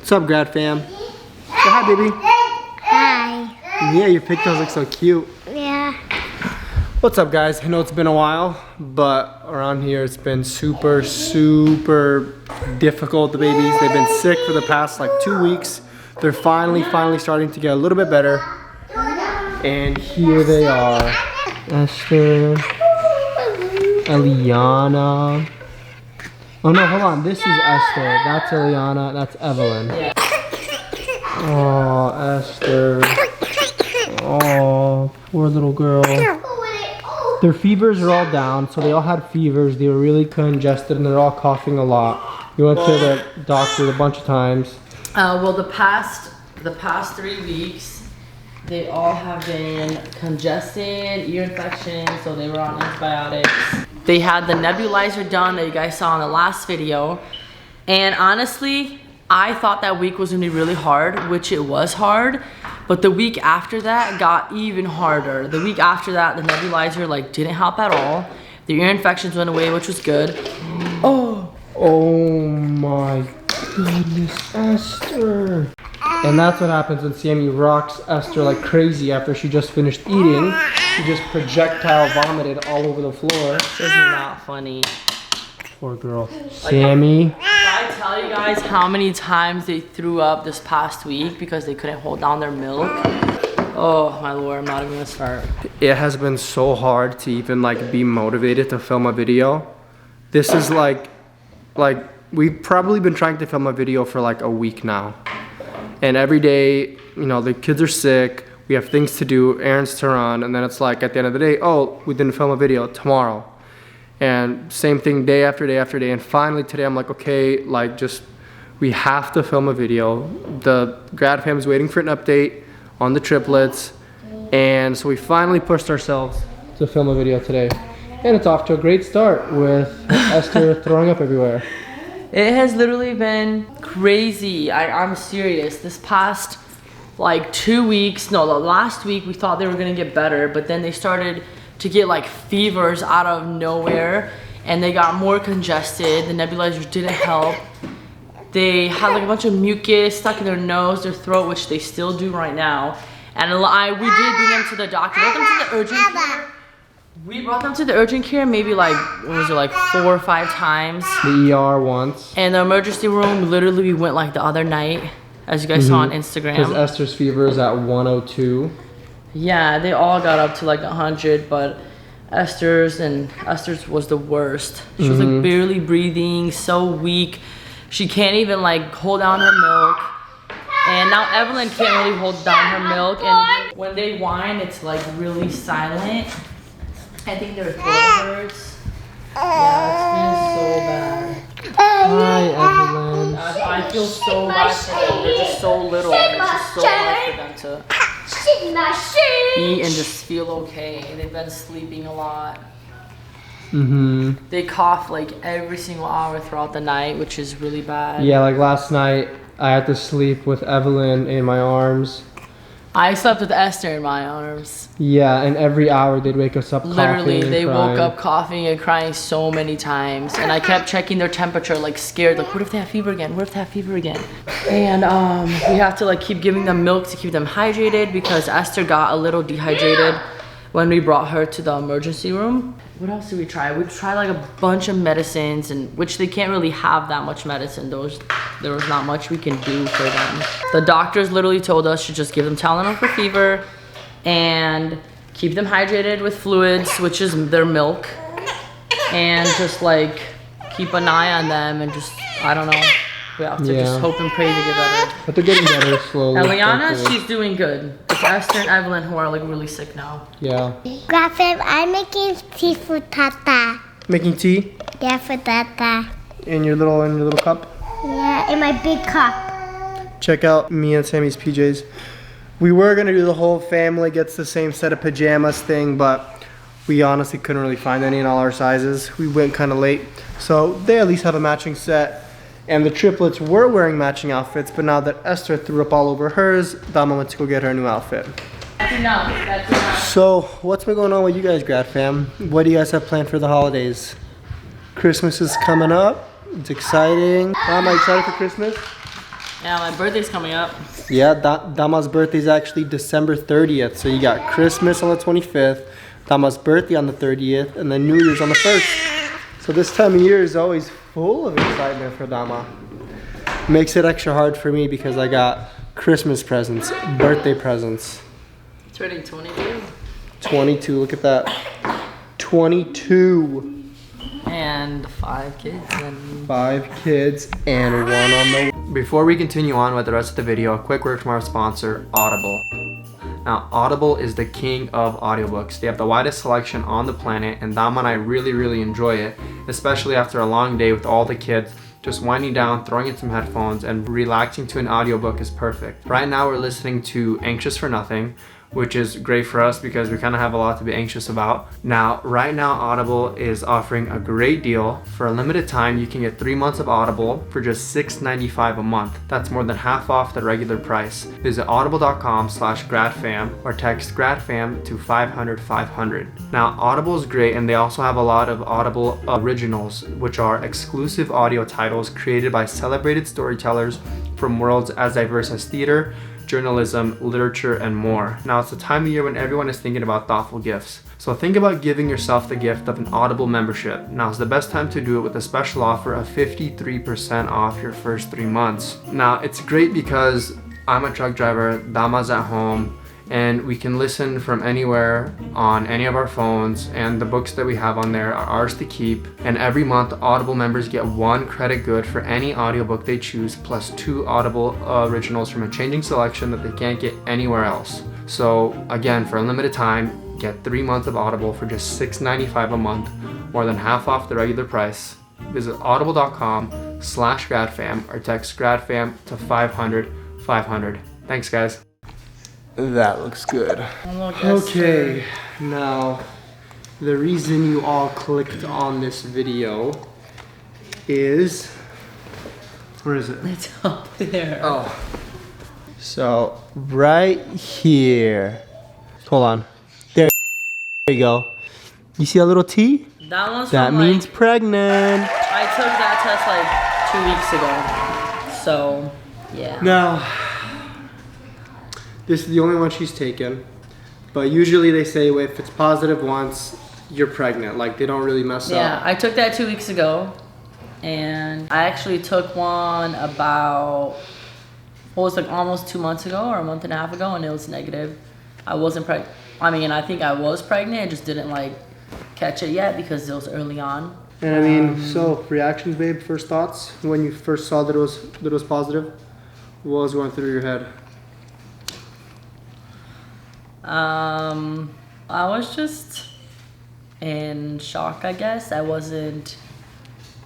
What's up, Grad Fam? Say hi, baby. Hi. Yeah, your pigtails look so cute. Yeah. What's up, guys? I know it's been a while, but around here it's been super difficult. The babies, they've been sick for the past like 2 weeks. They're finally starting to get a little bit better. And here they are. Esther, Eliana. Oh no, hold on. This is Esther. That's Eliana. That's Evelyn. Oh, Esther. Oh, poor little girl. Their fevers are all down, so they all had fevers. They were really congested and they're all coughing a lot. We went to the doctor a bunch of times. Well, the past 3 weeks, they all have been congested, ear infections, so they were on antibiotics. They had the nebulizer done that you guys saw in the last video. And honestly, I thought that week was gonna be really hard, which it was hard. But the week after that got even harder. The week after that, the nebulizer like didn't help at all. The ear infections went away, which was good. Oh my goodness, Esther. And that's what happens when Sammy rocks Esther like crazy after she just finished eating. She just projectile vomited all over the floor. This is not funny. Poor girl. Sammy. I tell you guys how many times they threw up this past week because they couldn't hold down their milk. Oh my lord, I'm not even gonna start. It has been so hard to even like be motivated to film a video. This is like we've probably been trying to film a video for like a week now. And every day, you know, the kids are sick, we have things to do, errands to run, and then it's like at the end of the day, oh, we didn't film a video tomorrow. And same thing day after day after day. And finally today I'm like, okay, like just, we have to film a video. The Grad Fam is waiting for an update on the triplets. And so we finally pushed ourselves to film a video today. And it's off to a great start with Esther throwing up everywhere. It has literally been crazy. I'm serious. This past like 2 weeks, no, the last week we thought they were gonna get better, but then they started to get like fevers out of nowhere and they got more congested. The nebulizers didn't help. They had like a bunch of mucus stuck in their nose, their throat, which they still do right now. And we did bring them to the doctor. We brought them to the urgent care. We brought them to the urgent care maybe like, what was it, like 4 or 5 times. The ER once. And the emergency room, literally we went like the other night, as you guys saw on Instagram. Because Esther's fever is at 102. Yeah, they all got up to like 100, but Esther's was the worst. She was like barely breathing, so weak. She can't even like hold down her milk. And now Evelyn can't really hold down her milk. And when they whine, it's like really silent. I think their throat hurts. Yeah, it's been so bad. Hi, Evelyn. I feel so bad for them. They're just so little. It's just so hard for them to eat and just feel okay. They've been sleeping a lot. They cough like every single hour throughout the night, which is really bad. Yeah, like last night I had to sleep with Evelyn in my arms. I slept with Esther in my arms. Yeah, and every hour they'd wake us up coughing. Literally, they crying. woke up coughing and crying so many times. And I kept checking their temperature, like scared, like what if they have fever again? What if they have fever again? And we have to like keep giving them milk to keep them hydrated because Esther got a little dehydrated when we brought her to the emergency room. What else did we try? We tried like a bunch of medicines, and which they can't really have that much medicine. There was not much we can do for them. The doctors literally told us to just give them Tylenol for fever and keep them hydrated with fluids, which is their milk, and just like keep an eye on them and just, I don't know. We have to just hope and pray to get better. But they're getting better slowly. And Liana, she's doing good. It's Esther and Evelyn who are like really sick now. Yeah. GradFam, I'm making tea for Tata. Making tea? Yeah, for Tata. In your little cup? Yeah, in my big cup. Check out me and Sammy's PJs. We were gonna do the whole family gets the same set of pajamas thing, but we honestly couldn't really find any in all our sizes. We went kind of late. So they at least have a matching set. And the triplets were wearing matching outfits, but now that Esther threw up all over hers, Dama went to go get her a new outfit. That's enough. So, what's been going on with you guys, Grad Fam? What do you guys have planned for the holidays? Christmas is coming up. It's exciting. Am I excited for Christmas? Yeah, my birthday's coming up. Yeah, Dama's birthday is actually December 30th. So you got Christmas on the 25th, Dama's birthday on the 30th, and then New Year's on the 1st. So this time of year is always full of excitement for Dama. Makes it extra hard for me because I got Christmas presents, birthday presents. Turning 22. 22, look at that. 22. And 5 kids. 5 kids and 1 on the... Before we continue on with the rest of the video, a quick word from our sponsor, Audible. Now, Audible is the king of audiobooks. They have the widest selection on the planet, and Dama and I really enjoy it, especially after a long day with all the kids. Just winding down, throwing in some headphones, and relaxing to an audiobook is perfect. Right now we're listening to Anxious for Nothing, which is great for us because we kind of have a lot to be anxious about. Now, right now Audible is offering a great deal. For a limited time, you can get 3 months of Audible for just $6.95 a month. That's more than half off the regular price. Visit audible.com/GradFam or text GradFam to 500-500. Now, Audible is great, and they also have a lot of Audible originals, which are exclusive audio titles created by celebrated storytellers from worlds as diverse as theater, journalism, literature, and more. Now, it's the time of year when everyone is thinking about thoughtful gifts. So think about giving yourself the gift of an Audible membership. Now's the best time to do it with a special offer of 53% off your first 3 months. Now, it's great because I'm a truck driver, Dama's at home, and we can listen from anywhere on any of our phones, and the books that we have on there are ours to keep. And every month, Audible members get 1 credit good for any audiobook they choose, plus 2 Audible originals from a changing selection that they can't get anywhere else. So again, for a limited time, get 3 months of Audible for just $6.95 a month, more than half off the regular price. Visit audible.com/GradFam or text GradFam to 500-500. Thanks, guys. That looks good. Okay, now the reason you all clicked on this video is, where is it? It's up there. Oh, so right here. Hold on. There you go. You see a little T? That one's That from, means like, pregnant. I took that test like 2 weeks ago. So, yeah. Now, this is the only one she's taken, but usually they say if it's positive once, you're pregnant. Like, they don't really mess up. Yeah, I took that 2 weeks ago, and I actually took one about, what was like almost 2 months ago or a month and a half ago, and it was negative. I wasn't pregnant. I mean, I think I was pregnant, I just didn't like catch it yet because it was early on. And I mean, so reactions, babe. First thoughts when you first saw that it was positive. What was going through your head? I was just in shock, I guess. I wasn't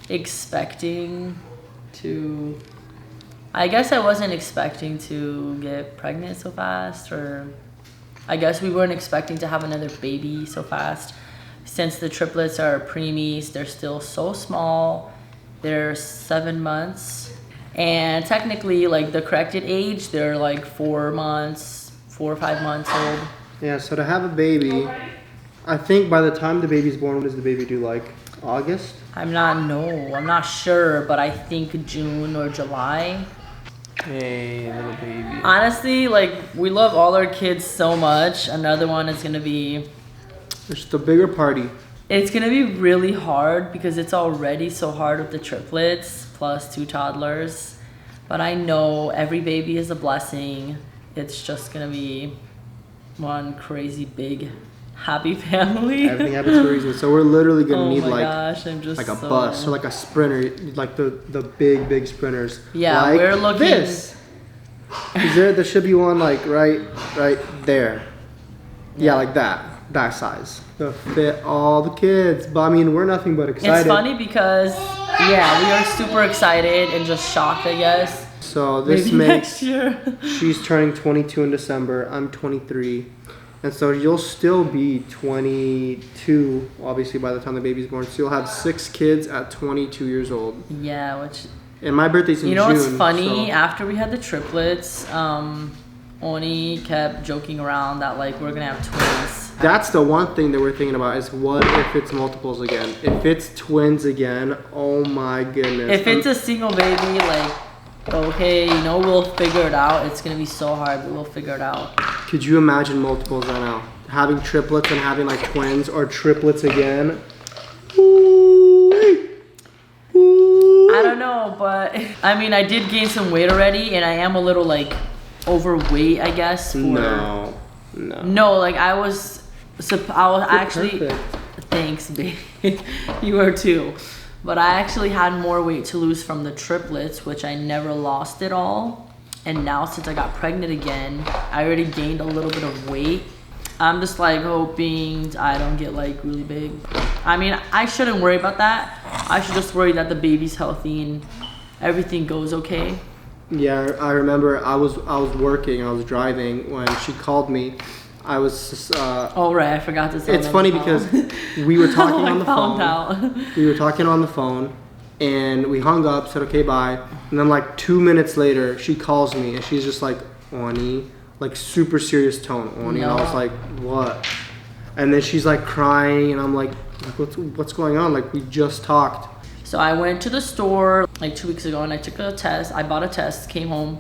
expecting to, I guess I wasn't expecting to get pregnant so fast, or I guess we weren't expecting to have another baby so fast. Since the triplets are preemies, they're still so small. They're 7 months. And technically, like the corrected age, they're like 4 or 5 months old. Yeah, so to have a baby, I think by the time the baby's born, what does the baby do, like August? I'm not sure, but I think June or July. Hey, little baby. Honestly, like, we love all our kids so much. Another one is gonna be, It's just a bigger party. it's gonna be really hard because it's already so hard with the triplets plus 2 toddlers. But I know every baby is a blessing. It's just gonna be one crazy big happy family. Everything happens for a reason. So we're literally gonna need like I'm just like a so... bus or like a sprinter, like the big sprinters. Yeah, like we're looking. This. There should be one like right there. Yeah, like that size. To fit all the kids. But I mean, we're nothing but excited. It's funny because yeah, we are super excited and just shocked, I guess. So this Maybe makes next year. she's turning 22 in December. I'm 23. And so you'll still be 22, obviously, by the time the baby's born. So you'll have 6 kids at 22 years old. Yeah, which... And my birthday's in June. You know what's funny? So. After we had the triplets, Oni kept joking around that, like, we're going to have twins. That's the one thing that we're thinking about is what if it's multiples again? If it's twins again, oh my goodness. If it's a single baby, like, Okay, you know, we'll figure it out. It's gonna be so hard, but we'll figure it out. Could you imagine multiples right now? Having triplets and having like twins or triplets again? I don't know, but I mean, I did gain some weight already, and I am a little like overweight, I guess. No. No, like I was actually. Perfect. Thanks, babe. You are too. But I actually had more weight to lose from the triplets, which I never lost at all. And now since I got pregnant again, I already gained a little bit of weight. I'm just like hoping I don't get like really big. I mean, I shouldn't worry about that. I should just worry that the baby's healthy and everything goes okay. Yeah, I remember I was working, I was driving when she called me. I was just, oh right, I forgot to say. It's funny because we were talking on the phone. Out. We were talking on the phone and we hung up, said okay, bye. And then like 2 minutes later, she calls me and she's just like, Oni, like super serious tone, Oni. No. And I was like, what? And then she's like crying and I'm like what's going on? Like we just talked. So I went to the store like 2 weeks ago and I took a test. I bought a test, came home.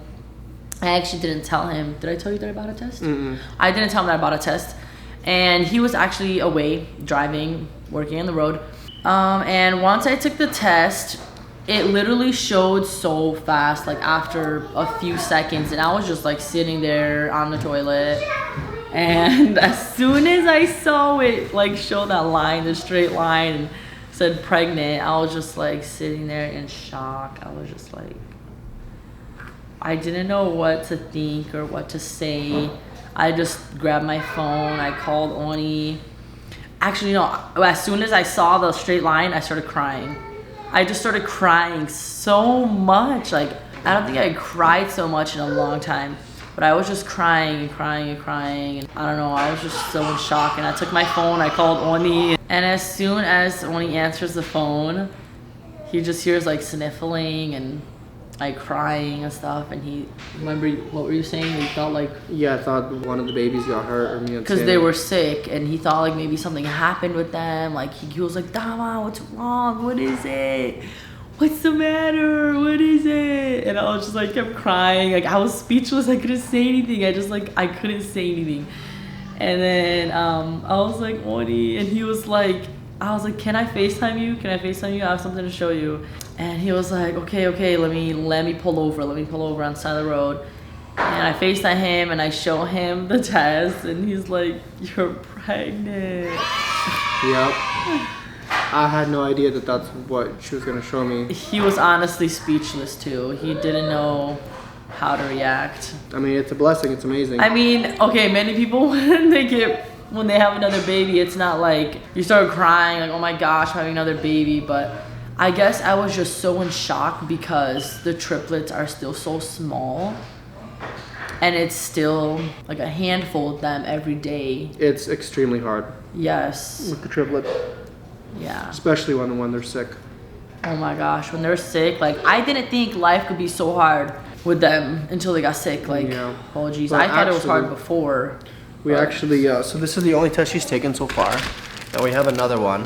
I actually didn't tell him. Did I tell you that I bought a test? Mm-mm. I didn't tell him that I bought a test. And he was actually away, driving, working on the road. And once I took the test, it literally showed so fast, like after a few seconds. And I was just like sitting there on the toilet. And as soon as I saw it like show that line, the straight line, and said pregnant, I was just like sitting there in shock. I was just like, I didn't know what to think or what to say. I just grabbed my phone, I called Oni. Actually, no, as soon as I saw the straight line, I started crying. I just started crying so much. Like, I don't think I cried so much in a long time. But I was just crying and crying and crying. And I don't know, I was just so in shock. And I took my phone, I called Oni. And as soon as Oni answers the phone, he just hears like sniffling and like crying and stuff. And he, remember, what were you saying? He felt like, Yeah, I thought one of the babies got hurt or me. because they were sick, and he thought like maybe something happened with them. Like he was like, Dama, what's wrong? What is it? What's the matter? What is it? And I was just like kept crying. Like I was speechless. I couldn't say anything. I couldn't say anything. And then I was like, Oni, and he was like, I was like, can I FaceTime you? Can I FaceTime you? I have something to show you. And he was like, okay, let me pull over. Let me pull over on the side of the road. And I FaceTime him and I show him the test, and he's like, you're pregnant. Yep. I had no idea that that's what she was gonna show me. He was honestly speechless too. He didn't know how to react. I mean, it's a blessing. It's amazing. I mean, okay, many people when they have another baby, it's not like you start crying like, oh my gosh, I'm having another baby. But I guess I was just so in shock because the triplets are still so small. And it's still like a handful of them every day. It's extremely hard Yes. with the triplets, Yeah. especially when they're sick. Oh my gosh, when they're sick, like I didn't think life could be so hard with them until they got sick. Like, Yeah. oh geez, But I thought it was hard actually- before. We but- actually, so this is the only test she's taken so far. And we have another one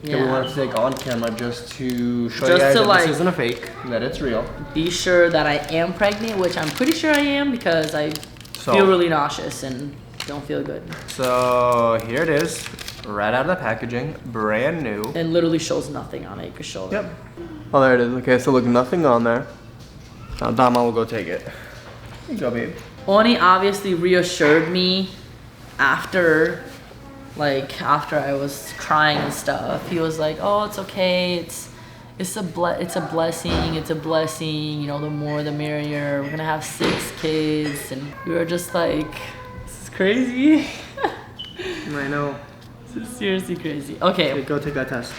that we Yeah. wanted to take on camera just to show Just you guys to, that like- this isn't a fake, that it's real. Be sure that I am pregnant, which I'm pretty sure I am because I feel really nauseous and don't feel good. So here it is, right out of the packaging, brand new. It literally shows nothing on it. You can show them. Yep. Oh, there it is. Okay, so look, nothing on there. Now Dama will go take it. Here you go, babe. Oni obviously reassured me after I was crying and stuff. He was like, "Oh, it's okay. It's a blessing. It's a blessing. You know, the more the merrier. We're gonna have 6 kids." And we were just like, "This is crazy." I know. This is seriously crazy. Okay, Okay. go take that test.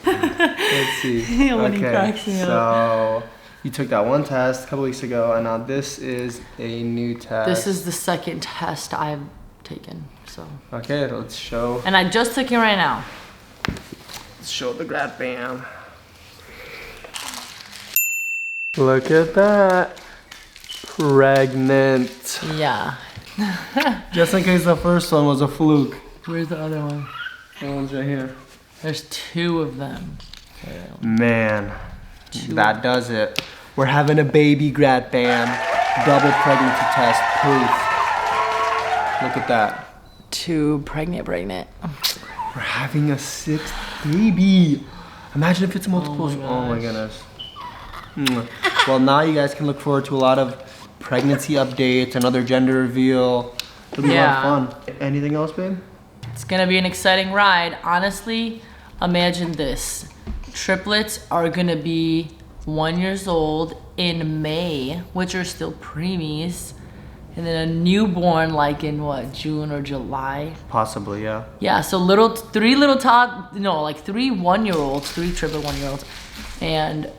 Let's see. When he cracks me up. So you took that one test a couple weeks ago, and now this is a new test. This is the second test I've taken. So. Okay, let's show. And I just took it right now. Let's show the GradFam. Look at that. Pregnant. Yeah. Just in case the first one was a fluke. Where's the other one? That one's right here. There's 2 of them. Man, That does it. We're having a baby, GradFam. Double pregnancy test proof. Look at that. 2 pregnant. We're having a 6th baby. Imagine if it's multiples. Oh my goodness. Well, now you guys can look forward to a lot of pregnancy updates, another gender reveal. It'll be a lot of fun. Anything else, babe? It's gonna be an exciting ride. Honestly, imagine this. Triplets are gonna be 1 year old in May, which are still preemies. And then a newborn like in what, June or July? Possibly, yeah. Yeah, so 3 1-year-olds, 3 triplet 1-year-olds, and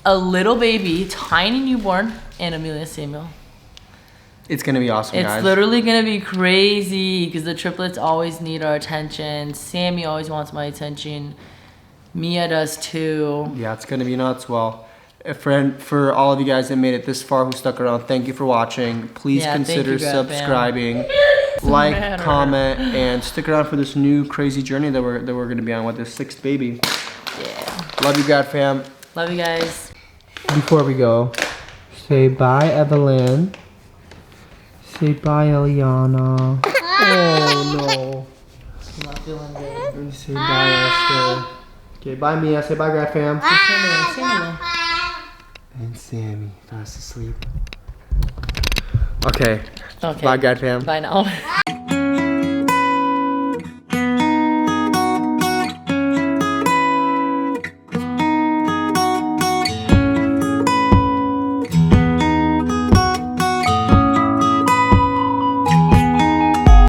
a little baby, tiny newborn, and Amelia Samuel. It's gonna be awesome, guys. It's literally gonna be crazy because the triplets always need our attention. Sammy always wants my attention. Mia does too. Yeah, it's gonna be nuts. Well, for all of you guys that made it this far, who stuck around, thank you for watching. Please consider subscribing, like, comment, and stick around for this new crazy journey that we're gonna be on with this 6th baby. Yeah. Love you, GradFam. Love you guys. Before we go, say bye, Evelyn. Say bye, Eliana. Oh no. I'm not feeling good. Say bye, Esther. Okay, bye, Mia. Say bye, GradFam. And Sammy fast asleep. Okay. Okay. Bye, GradFam. Bye now.